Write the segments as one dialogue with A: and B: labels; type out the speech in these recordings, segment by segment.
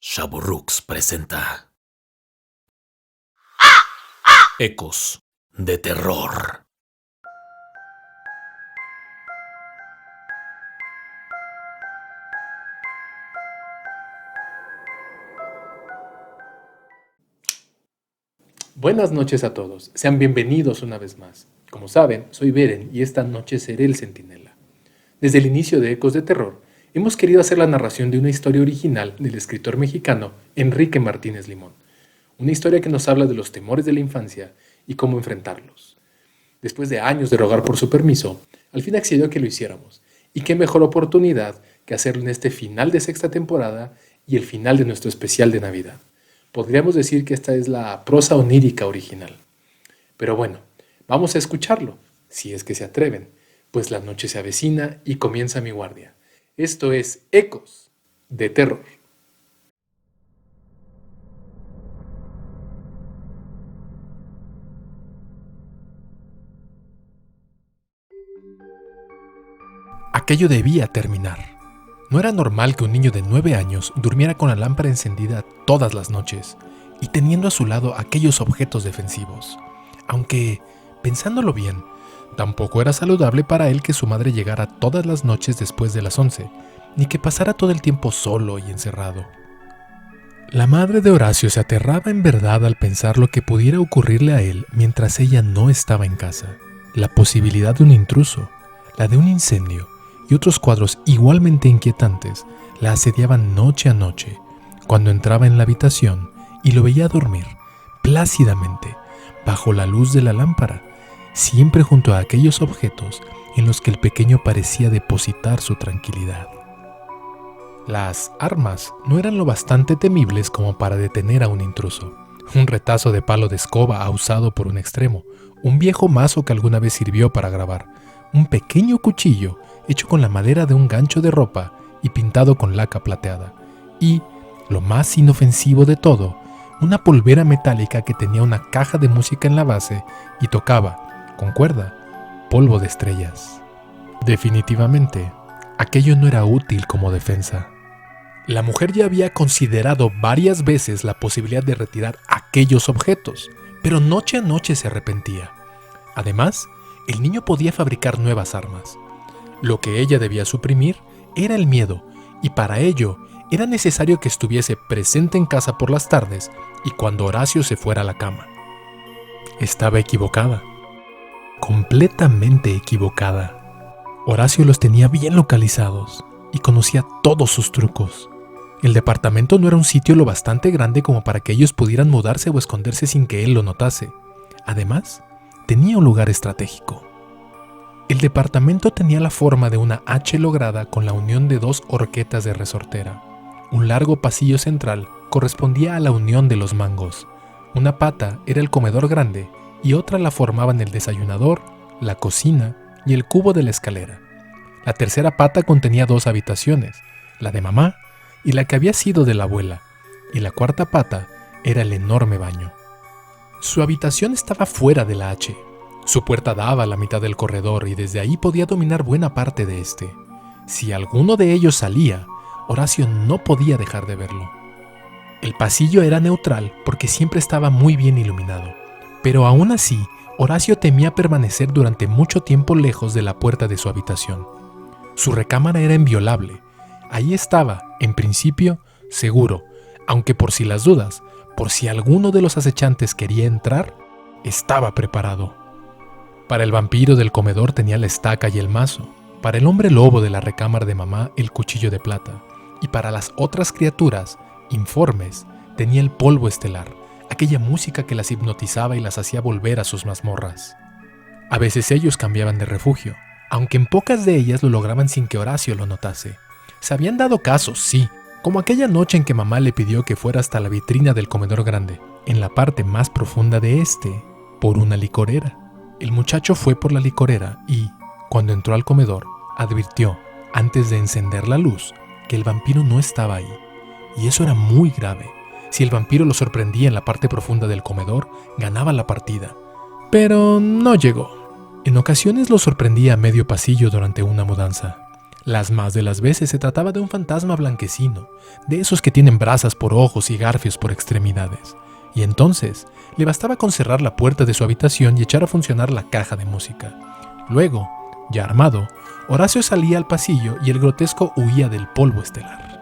A: Shaburrux presenta Ecos de Terror.
B: Buenas noches a todos, sean bienvenidos una vez más. Como saben, soy Beren y esta noche seré el centinela. Desde el inicio de Ecos de Terror, hemos querido hacer la narración de una historia original del escritor mexicano Enrique Martínez Limón. Una historia que nos habla de los temores de la infancia y cómo enfrentarlos. Después de años de rogar por su permiso, al fin accedió a que lo hiciéramos. Y qué mejor oportunidad que hacerlo en este final de sexta temporada y el final de nuestro especial de Navidad. Podríamos decir que esta es la prosa onírica original. Pero bueno, vamos a escucharlo, si es que se atreven, pues la noche se avecina y comienza mi guardia. Esto es Ecos de Terror. Aquello debía terminar. No era normal que un niño de 9 años durmiera con la lámpara encendida todas las noches y teniendo a su lado aquellos objetos defensivos. Aunque, pensándolo bien, tampoco era saludable para él que su madre llegara todas las noches después de las 11, ni que pasara todo el tiempo solo y encerrado. La madre de Horacio se aterraba en verdad al pensar lo que pudiera ocurrirle a él mientras ella no estaba en casa. La posibilidad de un intruso, la de un incendio, y otros cuadros igualmente inquietantes la asediaban noche a noche, cuando entraba en la habitación y lo veía dormir, plácidamente, bajo la luz de la lámpara, siempre junto a aquellos objetos en los que el pequeño parecía depositar su tranquilidad. Las armas no eran lo bastante temibles como para detener a un intruso. Un retazo de palo de escoba usado por un extremo, un viejo mazo que alguna vez sirvió para grabar, un pequeño cuchillo hecho con la madera de un gancho de ropa y pintado con laca plateada, y, lo más inofensivo de todo, una polvera metálica que tenía una caja de música en la base y tocaba, con cuerda, polvo de estrellas. Definitivamente, aquello no era útil como defensa. La mujer ya había considerado varias veces la posibilidad de retirar aquellos objetos, pero noche a noche se arrepentía. Además, el niño podía fabricar nuevas armas. Lo que ella debía suprimir era el miedo, y para ello era necesario que estuviese presente en casa por las tardes y cuando Horacio se fuera a la cama. Estaba equivocada, completamente equivocada. Horacio los tenía bien localizados y conocía todos sus trucos. El departamento no era un sitio lo bastante grande como para que ellos pudieran mudarse o esconderse sin que él lo notase. Además, tenía un lugar estratégico. El departamento tenía la forma de una H lograda con la unión de dos horquetas de resortera. Un largo pasillo central correspondía a la unión de los mangos. Una pata era el comedor grande y otra la formaban el desayunador, la cocina y el cubo de la escalera. La tercera pata contenía dos habitaciones, la de mamá y la que había sido de la abuela, y la cuarta pata era el enorme baño. Su habitación estaba fuera de la H. Su puerta daba a la mitad del corredor y desde ahí podía dominar buena parte de este. Si alguno de ellos salía, Horacio no podía dejar de verlo. El pasillo era neutral porque siempre estaba muy bien iluminado, pero aún así, Horacio temía permanecer durante mucho tiempo lejos de la puerta de su habitación. Su recámara era inviolable. Ahí estaba, en principio, seguro, aunque por si las dudas, por si alguno de los acechantes quería entrar, estaba preparado. Para el vampiro del comedor tenía la estaca y el mazo, para el hombre lobo de la recámara de mamá el cuchillo de plata, y para las otras criaturas, informes, tenía el polvo estelar, aquella música que las hipnotizaba y las hacía volver a sus mazmorras. A veces ellos cambiaban de refugio, aunque en pocas de ellas lo lograban sin que Horacio lo notase. Se habían dado casos, sí, como aquella noche en que mamá le pidió que fuera hasta la vitrina del comedor grande, en la parte más profunda de este, por una licorera. El muchacho fue por la licorera y, cuando entró al comedor, advirtió, antes de encender la luz, que el vampiro no estaba ahí. Y eso era muy grave. Si el vampiro lo sorprendía en la parte profunda del comedor, ganaba la partida. Pero no llegó. En ocasiones lo sorprendía a medio pasillo durante una mudanza. Las más de las veces se trataba de un fantasma blanquecino, de esos que tienen brasas por ojos y garfios por extremidades. Y entonces, le bastaba con cerrar la puerta de su habitación y echar a funcionar la caja de música. Luego, ya armado, Horacio salía al pasillo y el grotesco huía del polvo estelar.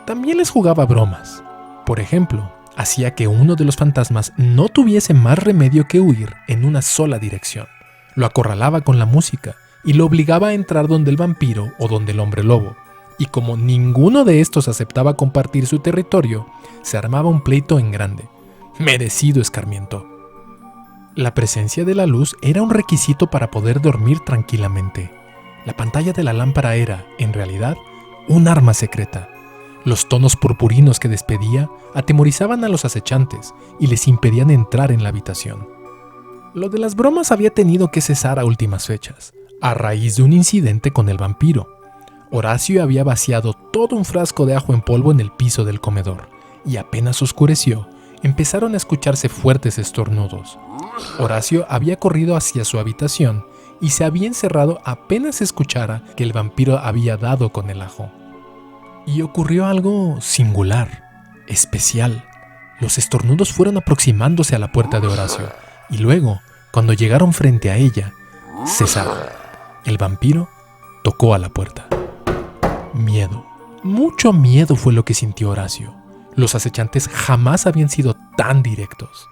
B: También les jugaba bromas. Por ejemplo, hacía que uno de los fantasmas no tuviese más remedio que huir en una sola dirección. Lo acorralaba con la música y lo obligaba a entrar donde el vampiro o donde el hombre lobo. Y como ninguno de estos aceptaba compartir su territorio, se armaba un pleito en grande. Merecido escarmiento. La presencia de la luz era un requisito para poder dormir tranquilamente. La pantalla de la lámpara era, en realidad, un arma secreta. Los tonos purpurinos que despedía atemorizaban a los acechantes y les impedían entrar en la habitación. Lo de las bromas había tenido que cesar a últimas fechas, a raíz de un incidente con el vampiro. Horacio había vaciado todo un frasco de ajo en polvo en el piso del comedor, y apenas oscureció, empezaron a escucharse fuertes estornudos. Horacio había corrido hacia su habitación y se había encerrado apenas escuchara que el vampiro había dado con el ajo. Y ocurrió algo singular, especial. Los estornudos fueron aproximándose a la puerta de Horacio, y luego, cuando llegaron frente a ella, cesaron. El vampiro tocó a la puerta. Miedo, mucho miedo fue lo que sintió Horacio. Los acechantes jamás habían sido tan directos.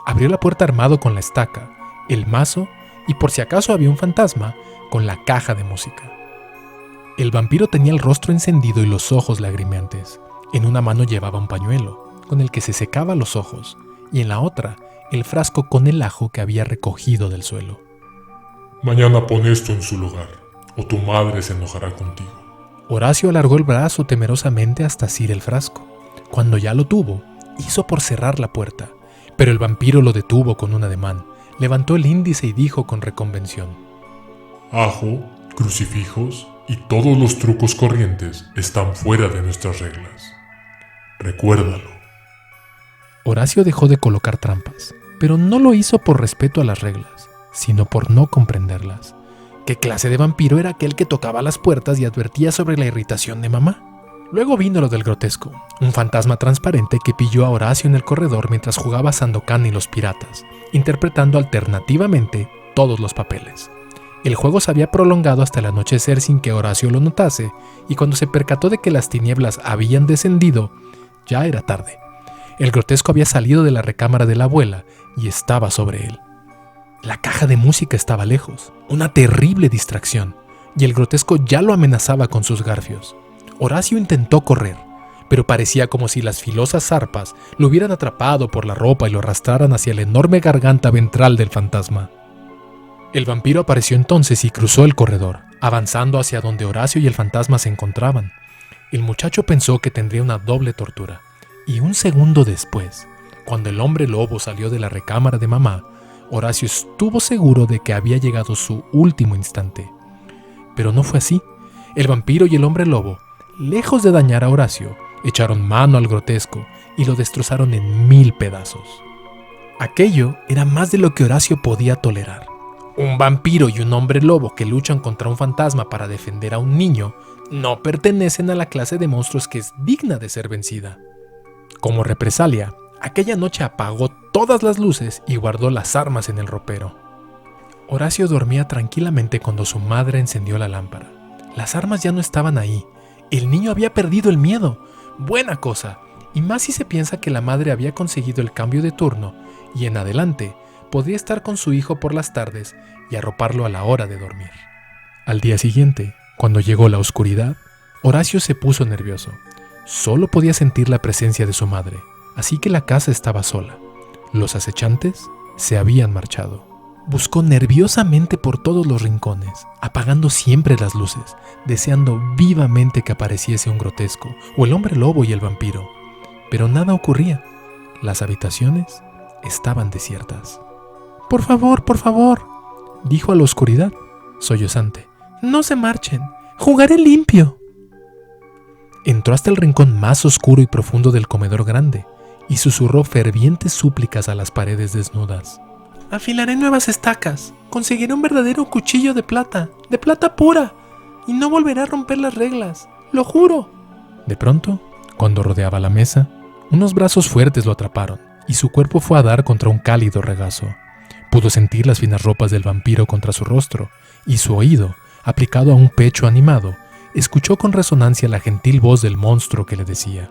B: Abrió la puerta armado con la estaca, el mazo y, por si acaso había un fantasma, con la caja de música. El vampiro tenía el rostro encendido y los ojos lagrimeantes. En una mano llevaba un pañuelo, con el que se secaba los ojos, y en la otra, el frasco con el ajo que había recogido del suelo.
C: Mañana pon esto en su lugar, o tu madre se enojará contigo.
B: Horacio alargó el brazo temerosamente hasta asir el frasco. Cuando ya lo tuvo, hizo por cerrar la puerta, pero el vampiro lo detuvo con un ademán, levantó el índice y dijo con reconvención:
C: Ajo, crucifijos y todos los trucos corrientes están fuera de nuestras reglas. Recuérdalo.
B: Horacio dejó de colocar trampas, pero no lo hizo por respeto a las reglas, sino por no comprenderlas. ¿Qué clase de vampiro era aquel que tocaba las puertas y advertía sobre la irritación de mamá? Luego vino lo del grotesco, un fantasma transparente que pilló a Horacio en el corredor mientras jugaba Sandokan y los piratas, interpretando alternativamente todos los papeles. El juego se había prolongado hasta el anochecer sin que Horacio lo notase, y cuando se percató de que las tinieblas habían descendido, ya era tarde. El grotesco había salido de la recámara de la abuela y estaba sobre él. La caja de música estaba lejos, una terrible distracción, y el grotesco ya lo amenazaba con sus garfios. Horacio intentó correr, pero parecía como si las filosas zarpas lo hubieran atrapado por la ropa y lo arrastraran hacia la enorme garganta ventral del fantasma. El vampiro apareció entonces y cruzó el corredor, avanzando hacia donde Horacio y el fantasma se encontraban. El muchacho pensó que tendría una doble tortura, y un segundo después, cuando el hombre lobo salió de la recámara de mamá, Horacio estuvo seguro de que había llegado su último instante. Pero no fue así. El vampiro y el hombre lobo, lejos de dañar a Horacio, echaron mano al grotesco y lo destrozaron en 1000 pedazos. Aquello era más de lo que Horacio podía tolerar. Un vampiro y un hombre lobo que luchan contra un fantasma para defender a un niño no pertenecen a la clase de monstruos que es digna de ser vencida. Como represalia, aquella noche apagó todas las luces y guardó las armas en el ropero. Horacio dormía tranquilamente cuando su madre encendió la lámpara. Las armas ya no estaban ahí. El niño había perdido el miedo. Buena cosa. Y más si se piensa que la madre había conseguido el cambio de turno y en adelante podría estar con su hijo por las tardes y arroparlo a la hora de dormir. Al día siguiente, cuando llegó la oscuridad, Horacio se puso nervioso. Solo podía sentir la presencia de su madre, así que la casa estaba sola. Los acechantes se habían marchado. Buscó nerviosamente por todos los rincones, apagando siempre las luces, deseando vivamente que apareciese un grotesco, o el hombre lobo y el vampiro. Pero nada ocurría. Las habitaciones estaban desiertas. Por favor, dijo a la oscuridad, sollozante. No se marchen, jugaré limpio. Entró hasta el rincón más oscuro y profundo del comedor grande, y susurró fervientes súplicas a las paredes desnudas. Afilaré nuevas estacas, conseguiré un verdadero cuchillo de plata pura. y no volveré a romper las reglas, lo juro. De pronto, cuando rodeaba la mesa, unos brazos fuertes lo atraparon y su cuerpo fue a dar contra un cálido regazo. Pudo sentir las finas ropas del vampiro contra su rostro y su oído, aplicado a un pecho animado, escuchó con resonancia la gentil voz del monstruo que le decía: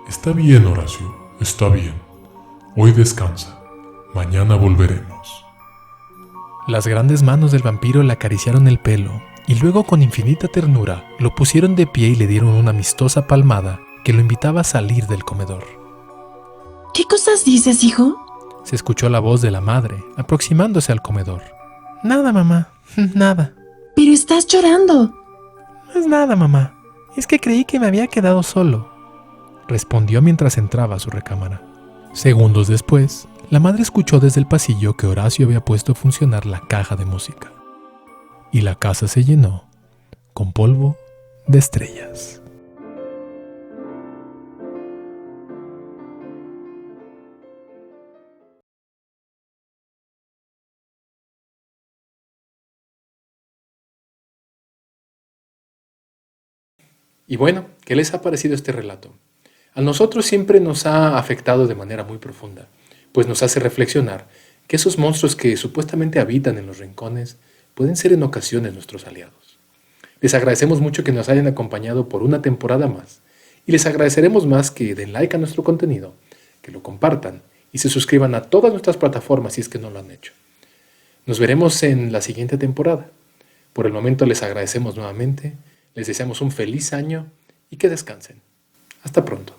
C: Está bien, Horacio, está bien. Hoy descansa. Mañana volveremos.
B: Las grandes manos del vampiro le acariciaron el pelo y luego con infinita ternura lo pusieron de pie y le dieron una amistosa palmada que lo invitaba a salir del comedor.
D: ¿Qué cosas dices, hijo?
B: Se escuchó la voz de la madre aproximándose al comedor. Nada, mamá, nada.
D: Pero estás llorando.
B: No es nada, mamá. Es que creí que me había quedado solo, respondió mientras entraba a su recámara. Segundos después, la madre escuchó desde el pasillo que Horacio había puesto a funcionar la caja de música. Y la casa se llenó con polvo de estrellas. Y bueno, ¿qué les ha parecido este relato? A nosotros siempre nos ha afectado de manera muy profunda, pues nos hace reflexionar que esos monstruos que supuestamente habitan en los rincones pueden ser en ocasiones nuestros aliados. Les agradecemos mucho que nos hayan acompañado por una temporada más y les agradeceremos más que den like a nuestro contenido, que lo compartan y se suscriban a todas nuestras plataformas si es que no lo han hecho. Nos veremos en la siguiente temporada. Por el momento les agradecemos nuevamente, les deseamos un feliz año y que descansen. Hasta pronto.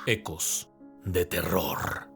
A: Ecos de terror.